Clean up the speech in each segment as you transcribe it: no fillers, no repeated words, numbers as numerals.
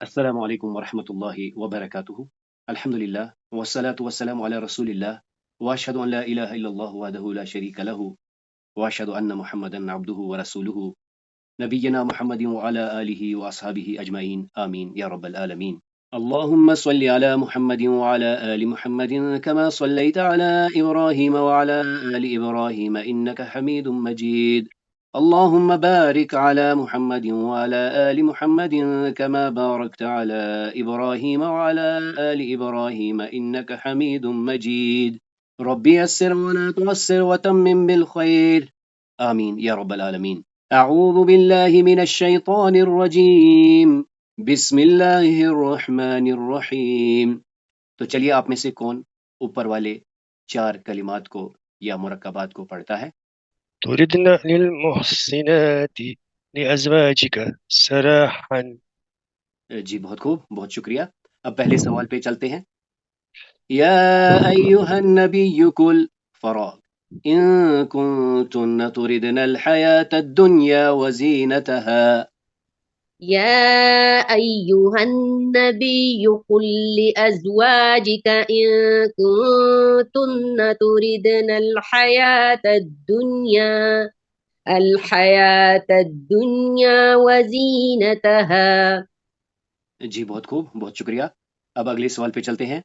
السلام علیکم ورحمۃ اللہ وبرکاتہ۔ الحمد للہ والصلاة والسلام علی رسول اللہ واشهد ان لا الہ الا اللہ وحدہ لا شریک لہ واشهد ان محمدا عبدہ ورسولہ نبینا محمد وعلی آلہ واصحابہ اجمعین آمین یا رب العالمین۔ اللهم صل على محمد وعلى آل محمد كما صليت على إبراهيم وعلى آل إبراهيم إنك حميد مجيد اللهم بارك على محمد وعلى آل محمد كما باركت على إبراهيم وعلى آل إبراهيم إنك حميد مجيد رب يسر ولا تعسر وتمم بالخير آمين يا رب العالمين۔ أعوذ بالله من الشيطان الرجيم بسم اللہ الرحمن الرحیم۔ تو چلیے آپ میں سے کون اوپر والے 4 کلمات کو یا مرکبات کو پڑھتا ہے؟ تردن للمحسنات لأزواجك سراحا. جی بہت خوب، بہت شکریہ۔ اب پہلے سوال پہ چلتے ہیں۔ یا ایہا النبی کل فراغ ان کنتن تردن الحیاة الدنیا وزینتها۔ يا أيها النبي قل لأزواجك إن كنتن تردن الحياة الدنيا وزينتها۔ جی بہت خوب، بہت شکریہ۔ اب اگلے سوال پہ چلتے ہیں۔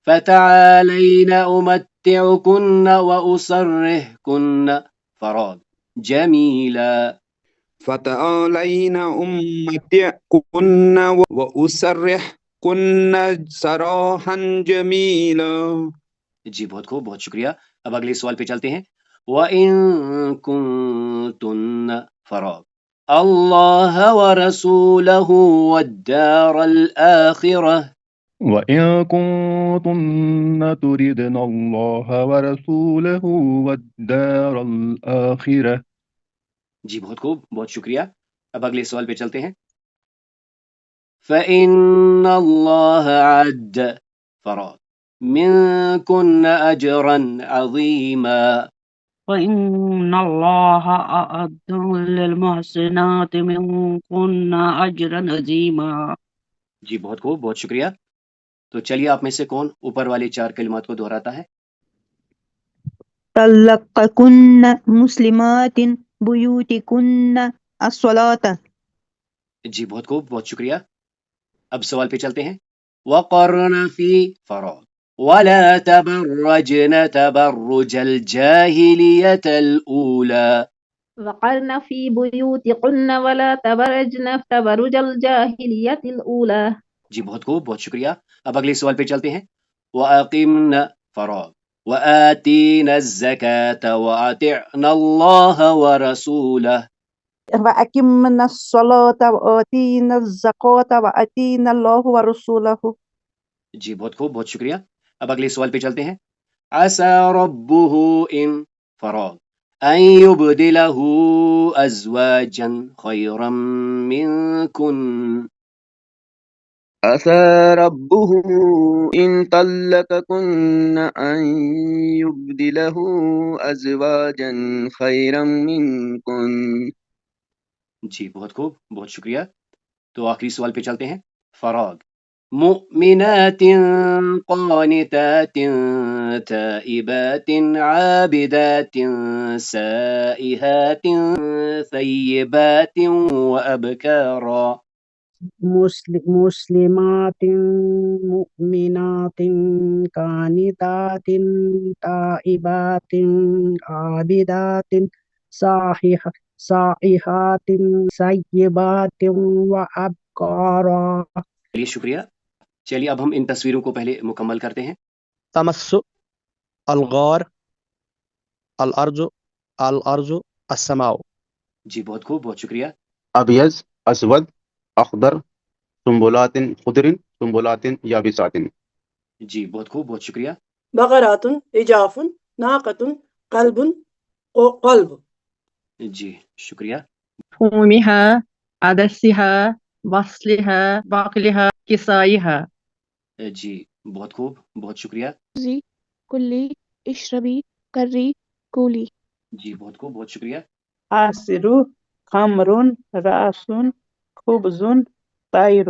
فتعالین امتعکن واسرحکن فراغ جمیلا۔ فتعالین امتعکن واسرحکن سراحا جمیلا۔ جی بہت خوب، بہت شکریہ۔ اب اگلے سوال پہ چلتے ہیں۔ وَإِن كُنتُنَّ فراغ اللہ ورسولہ والدار الآخرہ۔ وَإِن كُنتُنَّ تُرِدْنَ اللَّهَ وَرَسُولَهُ وَالدَّارَ الْآخِرَةَ۔ جی بہت خوب، بہت شکریہ۔ اب اگلے سوال پہ چلتے ہیں۔ فَإِنَّ اللَّهَ عَدَّ فراغ منكن أجرا عظيما۔ وَإِنَّ اللَّهَ أَعَدَّ لِلْمُحْسِنَاتِ مِنكُنَّ أَجْرًا عَظِيمًا۔ جی بہت خوب، بہت شکریہ۔ تو چلیے آپ میں سے کون اوپر والے 4 کلمات کو دہراتا ہے؟ طلقكن مسلمات بیوتکن الصلاة۔ جی بہت خوب، بہت شکریہ۔ اب سوال پہ چلتے ہیں۔ وقرن فی فراغ ولا تبرجن تبرج الجاہلیت الأولى۔ وقرن في بيوتكن ولا تبرجن تبرج الجاهلية الأولى۔ جی بہت خوب، بہت شکریہ۔ اب اگلے سوال پہ چلتے ہیں۔ وَأَقِمْنَ فراغ وَآتِينَ الزَّكَاةَ وَأَطِعْنَ اللَّهَ وَرَسُولَهُ۔ وَأَقِمْنَ الصَّلَاةَ وَآتِينَ الزَّكَاةَ وَأَطِيعْنَ اللَّهَ وَرَسُولَهُ۔ جی بہت خوب، بہت شکریہ۔ اب اگلے سوال پہ چلتے ہیں۔ عَسَى رَبُّهُ إِن فراغ أَن يُبْدِلَهُ أَزْوَاجًا خَيْرًا مِنكُنَّ۔ عسى ربه إن طلقكن أن يبدله أزواجا خيرا منكن۔ جی بہت خوب، بہت شکریہ۔ تو آخری سوال پہ چلتے ہیں۔ فراغ مؤمنات قانتات تائبات عابدات سائحات ثیبات وأبکارا۔ مسلمات مؤمنات قانتات تائبات عابدات سائحات سیبات وأبکارا۔ چلیے شکریہ۔ چلیے اب ہم ان تصویروں کو پہلے مکمل کرتے ہیں۔ تمس، الغار، الارض، الارض، السماء۔ جی بہت خوب، بہت شکریہ۔ ابیض، اسود، اخضر، سنبلات خضر، سنبلات یابسات۔ جی بہت خوب، بہت شکریہ۔ بقرات، عجاف، ناقۃ، قلب، قلب۔ جی شکریہ۔ فومها عدسها بصلها باقلها كسائها۔ جی بہت خوب، بہت شکریہ۔ زی، کلی، اشربی، کری، کولی۔ جی بہت خوب، بہت شکریہ۔ عاصر، خمر، راس، خبز، طیر۔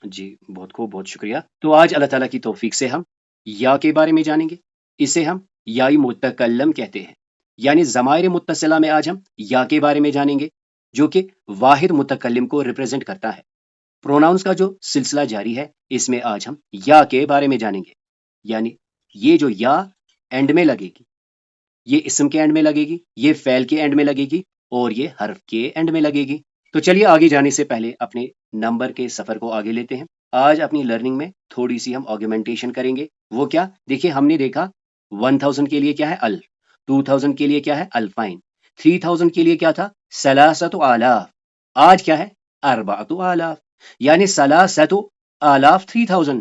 جی بہت خوب، بہت شکریہ۔ تو آج اللہ تعالیٰ کی توفیق سے ہم یا کے بارے میں جانیں گے۔ اسے ہم یائی متکلم کہتے ہیں، یعنی ضمائر متصلہ میں آج ہم یا کے بارے میں جانیں گے، جو کہ واحد متکلم کو ریپرزینٹ کرتا ہے۔ پروناؤنس کا جو سلسلہ جاری ہے، اس میں آج ہم یا کے بارے میں جانیں گے، یعنی یہ جو یا اینڈ میں لگے گی، یہ اسم کے اینڈ میں لگے گی، یہ فعل کے اینڈ میں لگے گی، اور یہ حرف کے اینڈ میں لگے گی۔ تو چلیے آگے جانے سے پہلے اپنے نمبر کے سفر کو آگے لیتے ہیں۔ آج اپنی لرننگ میں تھوڑی سی ہم آگمنٹیشن کریں گے۔ وہ کیا؟ دیکھیے، ہم نے دیکھا 1000 کے لیے کیا ہے الف، 2000 کے لیے کیا ہے الفائن، 3000 کے لیے کیا تھا ثلاثۃ آلاف، آج کیا ہے اربعۃ آلاف، یعنی ثلاثۃ آلاف 3000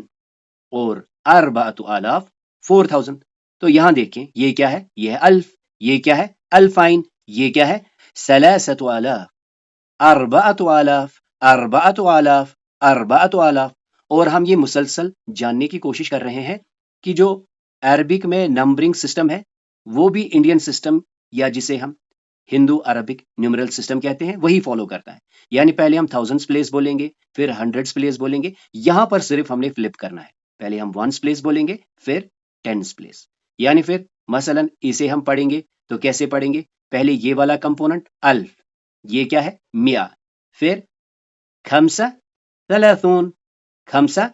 اور اربعۃ آلاف 4000۔ تو یہاں دیکھیں یہ کیا ہے، یہ ہے الف، یہ کیا ہے الفائن، یہ کیا ہے ثلاثۃ آلاف، اربعۃ آلاف، اربعۃ آلاف، اربعۃ آلاف۔ اور ہم یہ مسلسل جاننے کی کوشش کر رہے ہیں کہ جو عربک میں نمبرنگ سسٹم ہے، وہ بھی انڈین سسٹم یا جسے ہم ہندو عربک نیومرل سسٹم کہتے ہیں وہی فالو کرتا ہے۔ یعنی پہلے ہم تھاؤزنڈس پلیس بولیں گے، پھر ہنڈریڈس پلیس بولیں گے، یہاں پر صرف ہم نے فلپ کرنا ہے، پہلے ہم ونس پلیس بولیں گے، پھر ٹینس پلیس۔ یعنی پھر مثلا اسے ہم پڑھیں گے تو کیسے پڑھیں گے؟ پہلے یہ والا کمپوننٹ الف، یہ کیا ہے میا، پھر خمسہ ثلاثون، خمسہ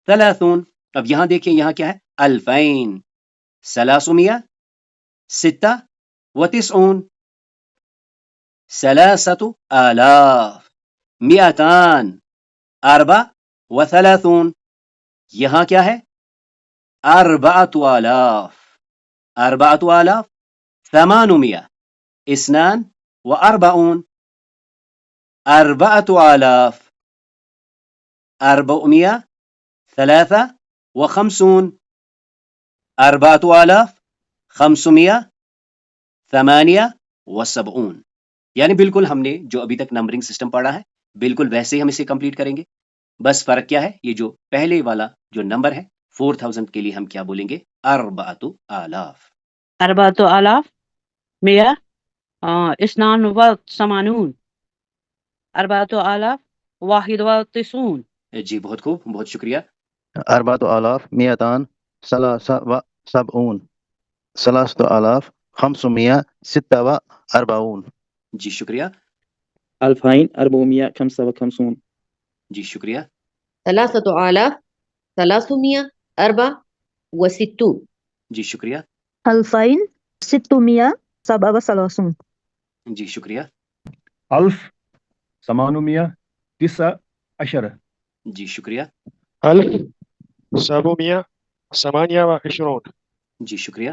ثلاثون۔ اب یہاں دیکھیں یہاں کیا ہے الفین، ثلاثمیا، ستہ وتسعون، ثلاثۃ آلاف، مئتان، اربع وثلاثون۔ یہاں کیا ہے اربعۃ آلاف، اربعۃ آلاف، ثمانمیا، اثنان واربعون، اربعۃ آلاف، اربعمیا، ثلاثہ وخمسون، اربعۃ آلاف، خمسمیا، ثمانیہ وسبعون۔ یعنی بالکل ہم نے جو ابھی تک نمبرنگ سسٹم پڑھا ہے بالکل ویسے ہی ہم اسے کمپلیٹ کریں گے۔ بس فرق کیا ہے، یہ جو پہلے والا جو نمبر ہے 4000 کے لیے ہم کیا بولیں گے اربعۃ آلاف۔ أربعة آلاف مئة اثنان وثمانون أربعة آلاف واحد وتسعون۔ جی بہت خوب، بہت شکریہ۔ 4273 3546 جی شکریہ، 2455 جی شکریہ، 3000 364 جی شکریہ، 2637 جی شکریہ، 1819 جی شکریہ، 1728 جی شکریہ،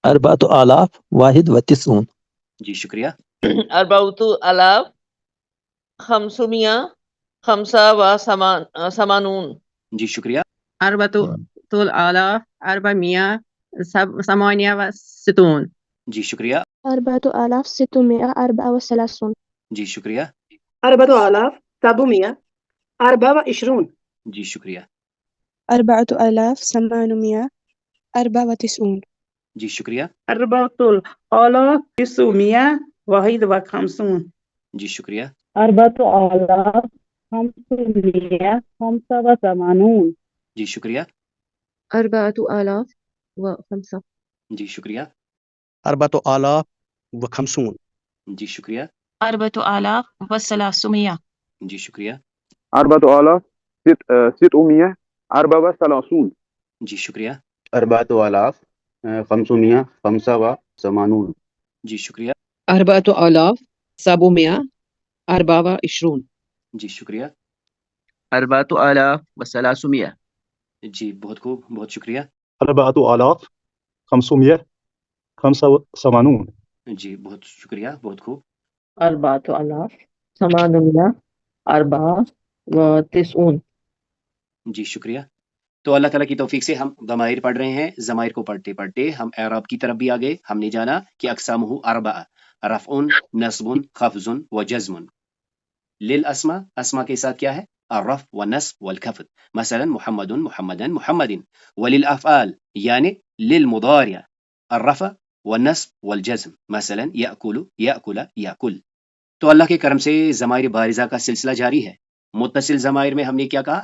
4091 جی شکریہ، 4585 جی شکریہ، 4468 جی شکریہ، 4634 جی شکریہ، 4724 جی شکریہ، 4894 جی شکریہ، 4951 جی شکریہ، 4585 جی شکریہ، 4005 جی شکریہ، 4050 جی شکریہ، 4300 جی شکریہ، 4634 جی شکریہ، 4585 جی شکریہ، 4724 جی شکریہ، 4300 جی بہت خوب، بہت شکریہ، 4585 جی بہت شکریہ، بہت خوب، 4894 جی شکریہ۔ تو اللہ تعالیٰ کی توفیق سے ہم ضمائر پڑھ رہے ہیں۔ ضمائر کو پڑھتے پڑھتے ہم اعراب کی طرف بھی آگے۔ ہم نے جانا کہ اقسامہ اربعہ، رفع، نصب، خفض و جزم۔ للاسماء، اسماء کے ساتھ کیا ہے الرفع والنصب والخفض، مثلا محمد محمدا محمد۔ وللافعال یعنی للمضارع الرفع والنصب والجزم، مثلا یأکل یأکل یأکل۔ تو اللہ کے کرم سے ضمائر بارزہ کا سلسلہ جاری ہے۔ متصل ضمائر میں ہم نے کیا کہا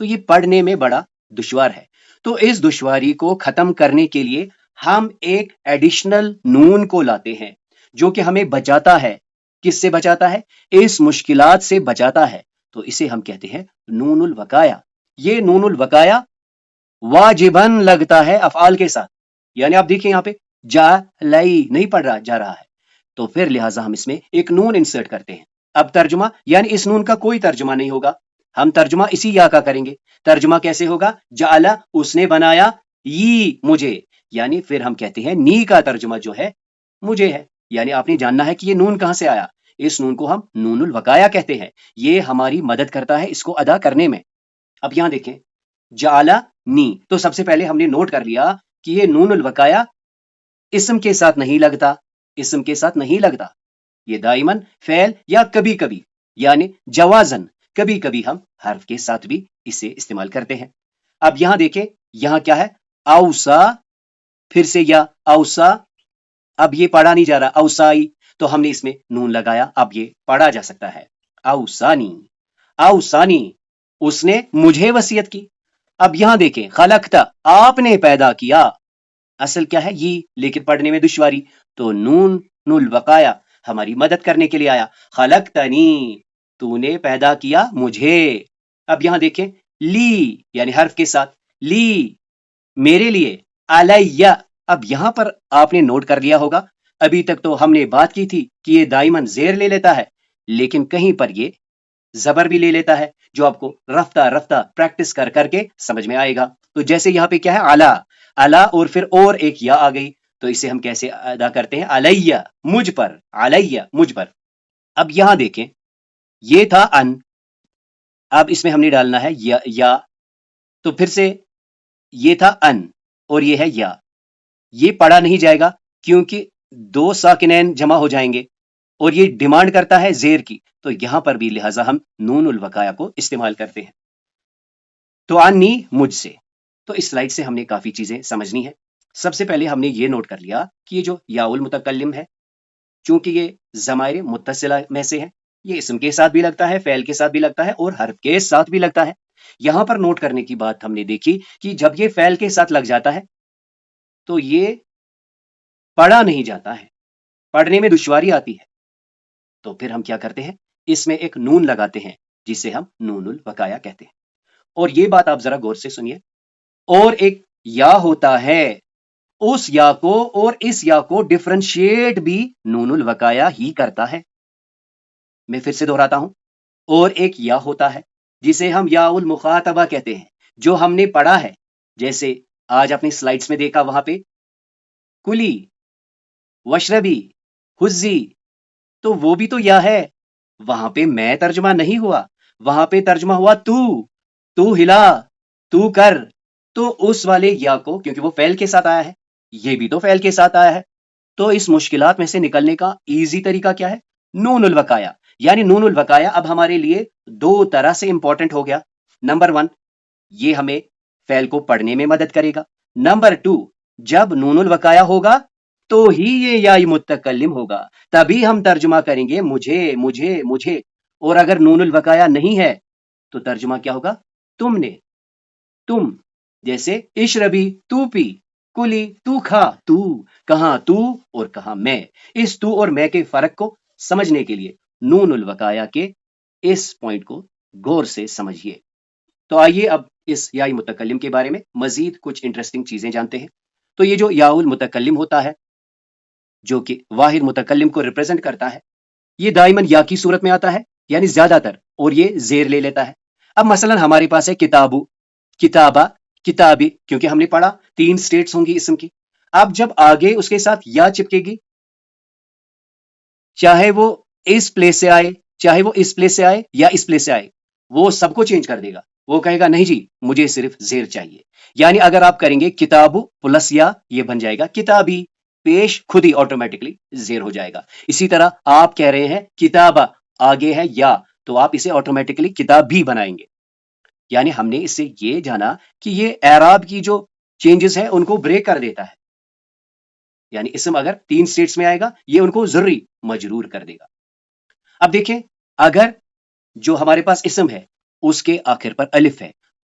تو یہ پڑھنے میں بڑا دشوار ہے. تو اس دشواری کو ختم کرنے کے لیے ہم ایک ایڈیشنل نون کو لاتے ہیں جو کہ ہمیں بچاتا ہے. کس سے بچاتا ہے؟ اس مشکلات سے بچاتا ہے. تو اسے ہم کہتے ہیں نون الوقایا. یہ نون الوقایا واجباً لگتا ہے افعال کے ساتھ. یعنی آپ دیکھیں یہاں پہ جا لائی نہیں پڑھ رہا جا رہا ہے، تو پھر لہٰذا ہم اس میں ایک نون انسرٹ کرتے ہیں. اب ترجمہ یعنی اس نون کا کوئی ترجمہ نہیں ہوگا، ہم ترجمہ اسی یا کا کریں گے. ترجمہ کیسے ہوگا؟ جعل، اس نے بنایا، ی مجھے، یعنی پھر ہم کہتے ہیں نی کا ترجمہ جو ہے مجھے ہے. یعنی آپ نے جاننا ہے کہ یہ نون کہاں سے آیا. اس نون کو ہم نون الوقایا کہتے ہیں. یہ ہماری مدد کرتا ہے اس کو ادا کرنے میں. اب یہاں دیکھیں جعل نی، تو سب سے پہلے ہم نے نوٹ کر لیا کہ یہ نون الوقایا اسم کے ساتھ نہیں لگتا، اسم کے ساتھ نہیں لگتا. یہ دائماً فعل یا کبھی کبھی یعنی جوازن کبھی کبھی ہم حرف کے ساتھ بھی اسے استعمال کرتے ہیں. اب یہاں دیکھیں یہاں کیا ہے؟ اوسا، پھر سے یا اوسا. اب یہ پڑھا نہیں جا رہا اوسائی، تو ہم نے اس میں نون لگایا، اب یہ پڑھا جا سکتا ہے. اوسانی، اوسانی، اس نے مجھے وصیت کی. اب یہاں دیکھیں خلقتا، آپ نے پیدا کیا. اصل کیا ہے؟ یہ، لیکن پڑھنے میں دشواری، تو نون الوقایا ہماری مدد کرنے کے لیے آیا. خلقتنی، تو نے پیدا کیا مجھے. اب یہاں دیکھیں لی یعنی حرف کے ساتھ، لی میرے لیے، علیہ. اب یہاں پر آپ نے نوٹ کر لیا ہوگا، ابھی تک تو ہم نے بات کی تھی کہ یہ دائماً زیر لے لیتا ہے، لیکن کہیں پر یہ زبر بھی لے لیتا ہے، جو آپ کو رفتہ رفتہ پریکٹس کر کر کے سمجھ میں آئے گا. تو جیسے یہاں پہ کیا ہے؟ علا، علا، اور پھر اور ایک یا آ گئی، تو اسے ہم کیسے ادا کرتے ہیں؟ علیہ، مجھ پر، علیہ، مجھ پر. اب یہاں دیکھیں یہ تھا ان، اب اس میں ہم نے ڈالنا ہے یا، تو پھر سے یہ تھا ان اور یہ ہے یا. یہ پڑھا نہیں جائے گا کیونکہ دو ساکنین جمع ہو جائیں گے اور یہ ڈیمانڈ کرتا ہے زیر کی، تو یہاں پر بھی لہٰذا ہم نون الوقایا کو استعمال کرتے ہیں. تو انی، مجھ سے. تو اس سلائڈ سے ہم نے کافی چیزیں سمجھنی ہے. سب سے پہلے ہم نے یہ نوٹ کر لیا کہ یہ جو یا المتکلم ہے، چونکہ یہ ضمائر متصلہ میں سے ہے، یہ اسم کے ساتھ بھی لگتا ہے، فعل کے ساتھ بھی لگتا ہے اور حرف کے ساتھ بھی لگتا ہے. یہاں پر نوٹ کرنے کی بات ہم نے دیکھی کہ جب یہ فعل کے ساتھ لگ جاتا ہے تو یہ پڑھا نہیں جاتا ہے، پڑھنے میں دشواری آتی ہے. تو پھر ہم کیا کرتے ہیں؟ اس میں ایک نون لگاتے ہیں جسے ہم نون الوقایا کہتے ہیں. اور یہ بات آپ ذرا غور سے سنیے، اور ایک یا ہوتا ہے، اس یا کو اور اس یا کو ڈفرینشیٹ بھی نون الوقایا ہی کرتا ہے. میں پھر سے دہراتا ہوں، اور ایک یا ہوتا ہے جسے ہم یا المخاطبہ کہتے ہیں، جو ہم نے پڑھا ہے. جیسے آج اپنی سلائڈز میں دیکھا، وہاں پہ کلی، وشربی، حزی، تو وہ بھی تو یا ہے. وہاں پہ میں ترجمہ نہیں ہوا، وہاں پہ ترجمہ ہوا تو ہلا، تو کر. تو اس والے یا کو، کیونکہ وہ فعل کے ساتھ آیا ہے، یہ بھی تو فعل کے ساتھ آیا ہے، تو اس مشکلات میں سے نکلنے کا ایزی طریقہ کیا ہے؟ نون الوقایا. یعنی نون الوقایا اب ہمارے لیے دو طرح سے امپورٹنٹ ہو گیا. نمبر 1، یہ ہمیں فعل کو پڑھنے میں مدد کرے گا. نمبر 2، جب نون الوقایا ہوگا تو ہی یہ یا متکلم ہوگا، تبھی ہم ترجمہ کریں گے مجھے مجھے مجھے. اور اگر نون الوقایا نہیں ہے تو ترجمہ کیا ہوگا؟ تم نے، تم. جیسے اشربی، تو پی، کلی، تو کھا. تو کہاں؟ تو اور کہاں میں. اس تو اور میں کے فرق کو سمجھنے کے لیے نون الوقایا کے اس پوائنٹ کو غور سے سمجھیے. تو آئیے اب اس یا متکلم کے بارے میں مزید کچھ انٹرسٹنگ چیزیں جانتے ہیں. تو یہ جو یا المتکلم ہوتا ہے، جو کہ واحد متکلم کو ریپرزینٹ کرتا ہے، یہ دائماً یا کی صورت میں آتا ہے، یعنی زیادہ تر، اور یہ زیر لے لیتا ہے. اب مثلا ہمارے پاس ہے کتابو، کتابہ، کتابی، کیونکہ ہم نے پڑھا 3 سٹیٹس ہوں گی اسم کی. اب جب آگے اس کے ساتھ یا چپکے گی، چاہے وہ اس پلیس سے آئے، چاہے وہ اس پلیس سے آئے یا اس پلیس سے آئے، وہ سب کو چینج کر دے گا. وہ کہے گا نہیں جی مجھے صرف زیر چاہیے. یعنی اگر آپ کریں گے کتابو پلس یا، یہ بن جائے گا کتابی، پیش خود ہی آٹومیٹکلی زیر ہو جائے گا. اسی طرح آپ کہہ رہے ہیں کتابہ، آگے ہے یا، تو آپ اسے آٹومیٹکلی کتاب بھی بنائیں گے. یعنی ہم نے اس سے یہ جانا کہ یہ اعراب کی جو چینجز ہیں ان کو بریک کر دیتا ہے. یعنی اسم اگر 3 سٹیٹس میں آئے گا، یہ ان کو ضروری مجرور کر دے گا. اب دیکھیں اگر جو ہمارے پاس اسم ہے اس کے آخر پر الف ہے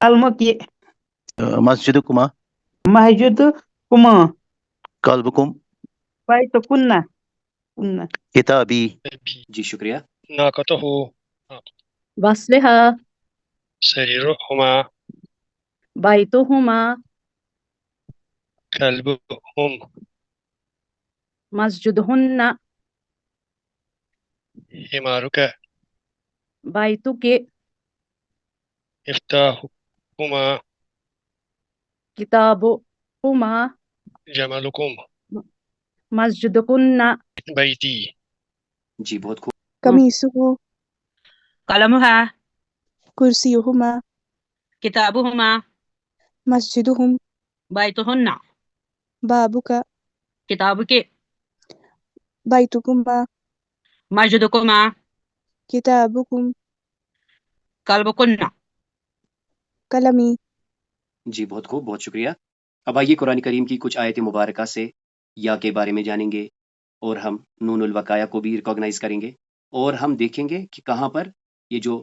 المکی مسجدكما مسجد کما قلبكم بیت کنہ کنہ كتابي جی شکریہ. ناقته وصلها سريرهما بيتهما كلبهم مسجدهن حمارك بيتك مفتاحكما كتابهما جملكم مسجدكن بيتي. جی بہت خوب. قميصه قلمها كرسيهما كتابهما مسجدهم بيتهن بابك كتابك بيتكما مسجدكما كتابكم كلبكن. قلمي. جی بہت خوب، بہت شکریہ. اب آئیے قرآن کریم کی کچھ آیت مبارکہ سے یا کے بارے میں جانیں گے، اور ہم نون الوقایا کو بھی ریکوگنائز کریں گے، اور ہم دیکھیں گے کہ کہاں پر یہ جو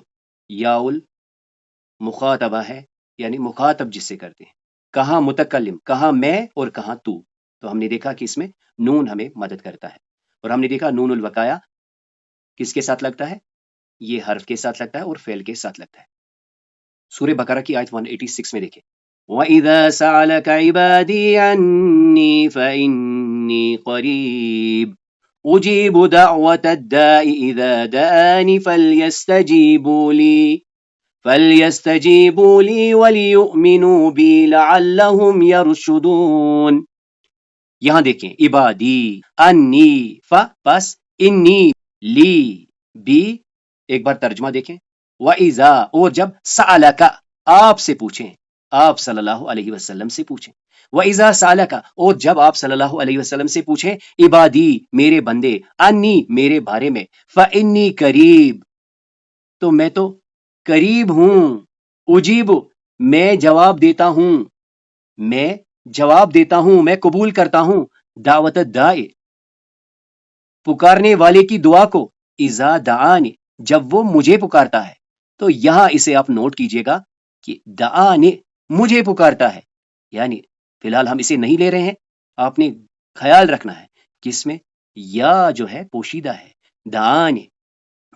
یا المخاطبہ ہے، یعنی مخاطب جس سے کرتے ہیں، کہاں متکلم، کہاں میں اور کہاں تو. تو ہم نے دیکھا کہ اس میں نون ہمیں مدد کرتا ہے، اور ہم نے دیکھا نون الوقایا کس کے ساتھ لگتا ہے؟ یہ حرف کے ساتھ لگتا ہے اور فعل کے ساتھ لگتا ہے. سورہ بقرہ کی آیت 186 میں دیکھیں، وَإِذَا سَأَلَكَ عِبَادِي عَنِّي فَإِنِّي قَرِيبٌ أُجِيبُ دَعْوَةَ الدَّاءِ إِذَا دَعَانِ فَلْيَسْتَجِيبُوا لِي وَلْيُؤْمِنُوا بِي لَعَلَّهُمْ يَرْشُدُونَ. یہاں دیکھیں، عبادی انی پس انی لی بی. ایک بار ترجمہ دیکھیں، وَإِذَا اور جب سَأَلَكَ آپ سے پوچھیں، آپ صلی اللہ علیہ وسلم سے پوچھیں. وَإِذَا سَأَلَكَ اور جب آپ صلی اللہ علیہ وسلم سے پوچھیں، عبادی میرے بندے، انی میرے بارے میں، فَإِنِّي قریب تو میں تو قریب ہوں، اجیب میں جواب دیتا ہوں، میں جواب دیتا ہوں، میں قبول کرتا ہوں، دعوت الدائی پکارنے والے کی دعا کو، اذا دعانی جب وہ مجھے پکارتا ہے. تو یہاں اسے آپ نوٹ کیجئے گا کہ دعانی مجھے پکارتا ہے، یعنی فی الحال ہم اسے نہیں لے رہے ہیں، آپ نے خیال رکھنا ہے کہ اس میں یا جو ہے پوشیدہ ہے، دعانی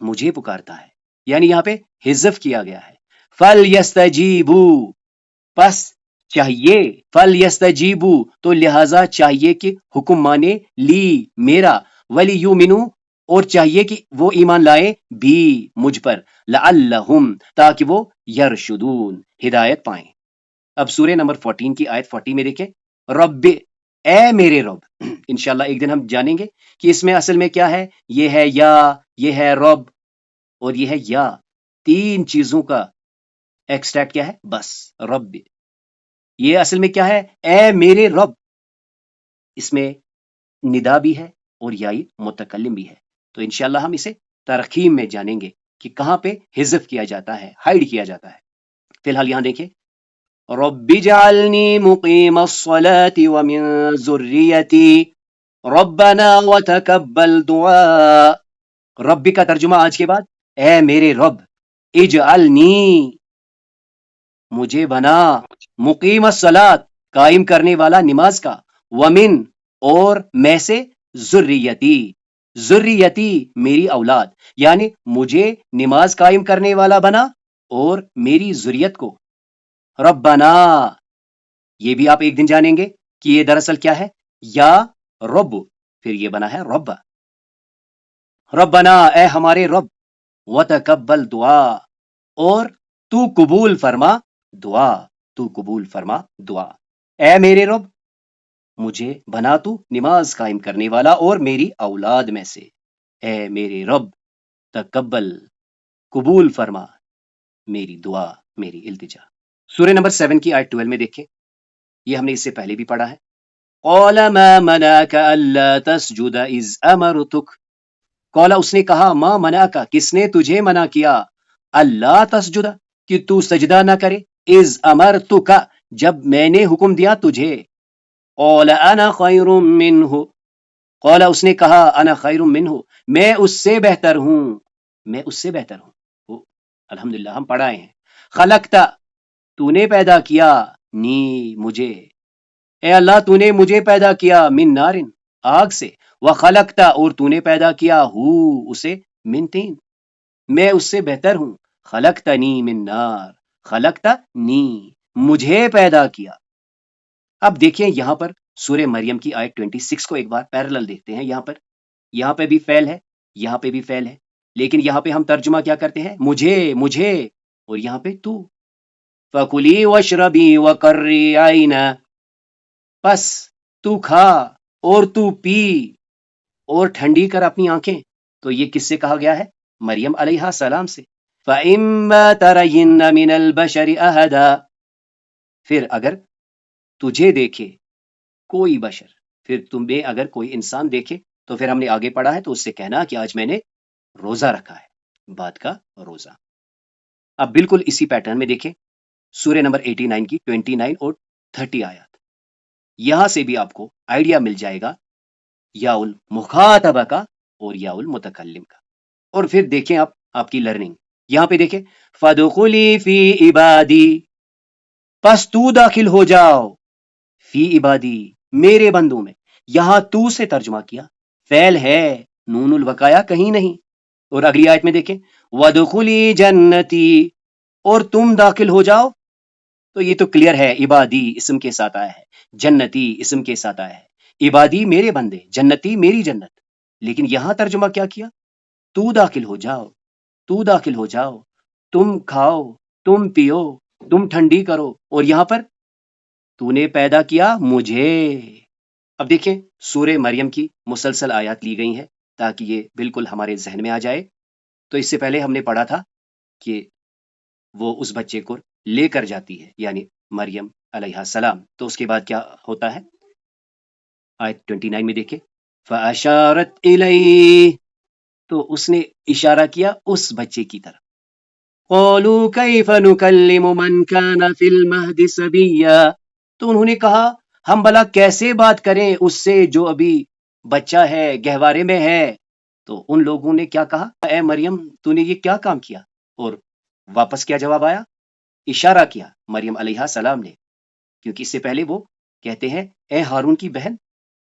مجھے پکارتا ہے، یعنی یہاں پہ حذف کیا گیا ہے. فَلْيَسْتَجِيبُوا پس چاہیے، فَلْيَسْتَجِيبُوا تو لہٰذا چاہیے کہ حکم مانے، لی میرا، وَلِيُؤْمِنُوا اور چاہیے کہ وہ ایمان لائے، بھی مجھ پر، لَعَلَّهُمْ تاکہ وہ یرشدون ہدایت پائیں. اب سورہ نمبر 14 کی آیت 40 میں دیکھیں، رب اے میرے رب. انشاءاللہ ایک دن ہم جانیں گے کہ اس میں اصل میں کیا ہے. یہ ہے یا، یہ ہے رب، اور یہ ہے یا. تین چیزوں کا ایکسٹریکٹ کیا ہے؟ بس رب. یہ اصل میں کیا ہے؟ اے میرے رب. اس میں ندا بھی ہے اور یائی متکلم بھی ہے. تو انشاءاللہ ہم اسے ترخیم میں جانیں گے کہ کہاں پہ حذف کیا جاتا ہے، ہائیڈ کیا جاتا ہے. فی الحال یہاں دیکھیں، رب اجعلنی مقیم الصلاة ومن ذریتی ربنا وتقبل دعاء. رب کا ترجمہ آج کے بعد، اے میرے رب، اجعلنی مجھے بنا، مقیم الصلاۃ قائم کرنے والا نماز کا، ومن اور میں سے، ذریتی ذریتی میری اولاد، یعنی مجھے نماز قائم کرنے والا بنا اور میری ذریت کو. ربنا یہ بھی آپ ایک دن جانیں گے کہ یہ دراصل کیا ہے، یا رب پھر یہ بنا ہے رب. ربنا اے ہمارے رب، وتقبل دعا اور تو قبول فرما دعا، تو قبول فرما دعا. اے میرے رب مجھے بنا تو نماز قائم کرنے والا اور میری اولاد میں سے. اے میرے رب تقبل قبول فرما میری دعا، میری التجا. سورہ نمبر 7 کی آیت 12 میں دیکھیں، یہ ہم نے اس سے پہلے بھی پڑھا ہے. قال ما منعك الا تسجد اذ امرتك. قال اس نے کہا، ما منعك کس نے تجھے منع کیا، اللہ تسجد کہ تو سجدہ نہ کرے، اذ امرتك جب میں نے حکم دیا تجھے. قال انا خیر منہ. قال اس نے کہا، انا خیر منہ میں اس سے بہتر ہوں، میں اس سے بہتر ہوں. الحمدللہ ہم پڑھائے ہیں. خلقتا تو نے پیدا کیا نی مجھے، اے اللہ تو نے مجھے پیدا کیا من نارن آگ سے، وخلقتا اور تو نے پیدا کیا ہو اسے من تین، میں اس سے بہتر ہوں، خلقتنی من نار، خلقتنی مجھے پیدا کیا۔ اب دیکھیں یہاں پر سورہ مریم کی آیت 26 کو ایک بار پیرلل دیکھتے ہیں، یہاں پہ بھی فعل ہے، یہاں پہ بھی فعل ہے، لیکن یہاں پہ ہم ترجمہ کیا کرتے ہیں؟ مجھے، اور یہاں پہ تو، فَكُلِي وَاشْرَبِي وَقَرِّي عَيْنًا، پس تو کھا اور تو پی اور ٹھنڈی کر اپنی آنکھیں۔ تو یہ کس سے کہا گیا ہے؟ مریم علیہ السلام سے۔ فَإِمَّا تَرَيِنَّ مِنَ الْبَشَرِ أَحَدًا، پھر اگر تجھے دیکھے کوئی بشر، پھر تمہیں اگر کوئی انسان دیکھے، تو پھر ہم نے آگے پڑھا ہے تو اس سے کہنا کہ آج میں نے روزہ رکھا ہے، بات کا روزہ۔ اب بالکل اسی پیٹرن میں دیکھیں سورہ نمبر 89 کی 29 اور 30 آیات، یہاں سے بھی آپ کو آئیڈیا مل جائے گا یا المخاطبہ کا اور یا المتکلم کا۔ اور پھر دیکھیں آپ کی لرننگ، یہاں پہ دیکھیں فَادْخُلِي فِي عِبَادِي، پس تو داخل ہو جاؤ، فی عبادی میرے بندوں میں، یہاں تو سے ترجمہ کیا، فعل ہے، نون الوقایا کہیں نہیں۔ اور اگلی آیت میں دیکھیں وَادْخُلِي جَنَّتِي، اور تم داخل ہو جاؤ، تو یہ تو کلیئر ہے، عبادی اسم کے ساتھ آیا ہے، جنتی اسم کے ساتھ آیا ہے، عبادی میرے بندے، جنتی میری جنت۔ لیکن یہاں ترجمہ کیا کیا؟ تو داخل ہو جاؤ، تو داخل ہو جاؤ، تم کھاؤ، تم پیو، تم ٹھنڈی کرو، اور یہاں پر تو نے پیدا کیا مجھے۔ اب دیکھیں سورہ مریم کی مسلسل آیات لی گئی ہیں تاکہ یہ بالکل ہمارے ذہن میں آ جائے۔ تو اس سے پہلے ہم نے پڑھا تھا کہ وہ اس بچے کو لے کر جاتی ہے، یعنی مریم علیہ السلام، تو اس کے بعد کیا ہوتا ہے؟ آیت 29 میں دیکھیں فَأَشَارَتْ إِلَيْهِ، تو اس نے اشارہ کیا اس بچے کی طرف۔ قَالُوا كَيْفَ نُكَلِّمُ مَنْ كَانَ فِي الْمَهْدِ صَبِيًّا، تو انہوں نے کہا ہم بھلا کیسے بات کریں اس سے جو ابھی بچہ ہے، گہوارے میں ہے۔ تو ان لوگوں نے کیا کہا؟ اے مریم تو نے یہ کیا کام کیا؟ اور واپس کیا جواب آیا؟ اشارہ کیا مریم علیہ السلام نے، کیونکہ اس سے پہلے وہ کہتے ہیں اے ہارون کی بہن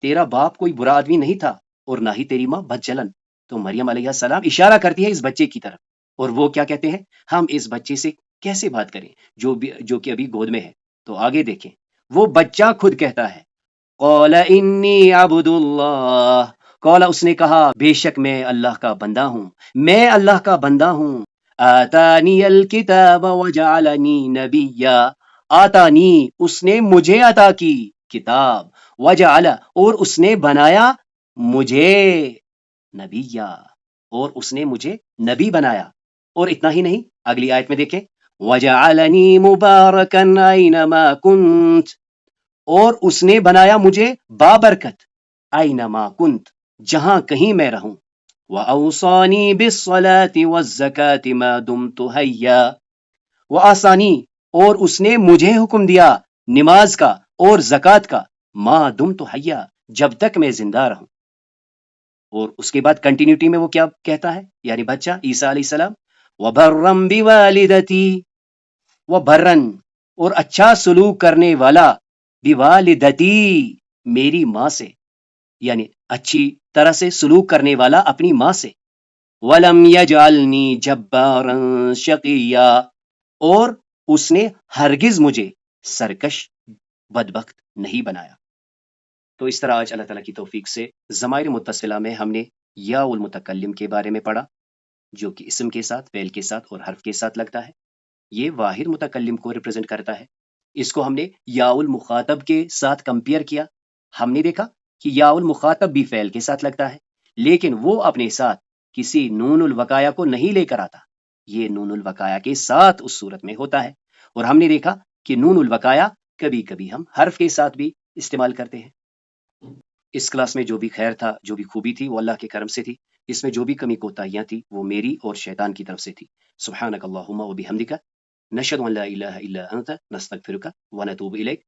تیرا باپ کوئی برا آدمی نہیں تھا اور نہ ہی تیری ماں بدجلن۔ تو مریم علیہ السلام اشارہ کرتی ہے اس بچے کی طرف، اور وہ کیا کہتے ہیں؟ ہم اس بچے سے کیسے بات کریں جو کہ ابھی گود میں ہے۔ تو آگے دیکھیں وہ بچہ خود کہتا ہے قال انی عبد اللہ، قال اس نے کہا بے شک میں اللہ کا بندہ ہوں، میں اللہ کا بندہ ہوں، آتانی الکتاب وجعلنی نبیا، آتانی اس نے مجھے عطا کی کتاب، وجعل اور اس نے بنایا مجھے نبیا، اور اس نے مجھے نبی بنایا۔ اور اتنا ہی نہیں، اگلی آیت میں دیکھیں وجعلنی مبارکا اینما کنت، اور اس نے بنایا مجھے بابرکت، اینما کنت جہاں کہیں میں رہوں، وَأَوْصَانِي بِالصَّلَاةِ وَالزَّكَاةِ مَا دُمْتُ حَيًّا، وَآسانی اور اس نے مجھے حکم دیا نماز کا اور زکوٰۃ کا، ما دمت حیا جب تک میں زندہ رہوں۔ اور اس کے بعد کنٹینیوٹی میں وہ کیا کہتا ہے، یعنی بچہ عیسیٰ علیہ السلام وَبَرًّا بِوَالِدَتِي، وَبَرًّا اور اچھا سلوک کرنے والا، بِوَالِدَتِي میری ماں سے، یعنی اچھی طرح سے سلوک کرنے والا اپنی ماں سے، وَلَمْ يَجْعَلْنِي جَبَّارًا شَقِيًّا اور اس نے ہرگز مجھے سرکش بدبخت نہیں بنایا۔ تو اس طرح آج اللہ تعالیٰ کی توفیق سے ضمائر متصلہ میں ہم نے یا المتکلم کے بارے میں پڑھا، جو کہ اسم کے ساتھ، فعل کے ساتھ اور حرف کے ساتھ لگتا ہے، یہ واحد متکلم کو ریپرزینٹ کرتا ہے۔ اس کو ہم نے یا المخاطب کے ساتھ کمپیئر کیا، ہم نے دیکھا کہ یا المخاطب بھی فعل کے ساتھ لگتا ہے، لیکن وہ اپنے ساتھ کسی نون الوقایا کو نہیں لے کر آتا، یہ نون الوقایا کے ساتھ اس صورت میں ہوتا ہے۔ اور ہم نے دیکھا کہ نون الوقایا کبھی کبھی ہم حرف کے ساتھ بھی استعمال کرتے ہیں۔ اس کلاس میں جو بھی خیر تھا، جو بھی خوبی تھی، وہ اللہ کے کرم سے تھی۔ اس میں جو بھی کمی کوتاہیاں تھی وہ میری اور شیطان کی طرف سے تھی۔ سبحانک اللہم و بحمدک، نشہد ان لا الہ الا انت، نستغفرک و نتوب الیک۔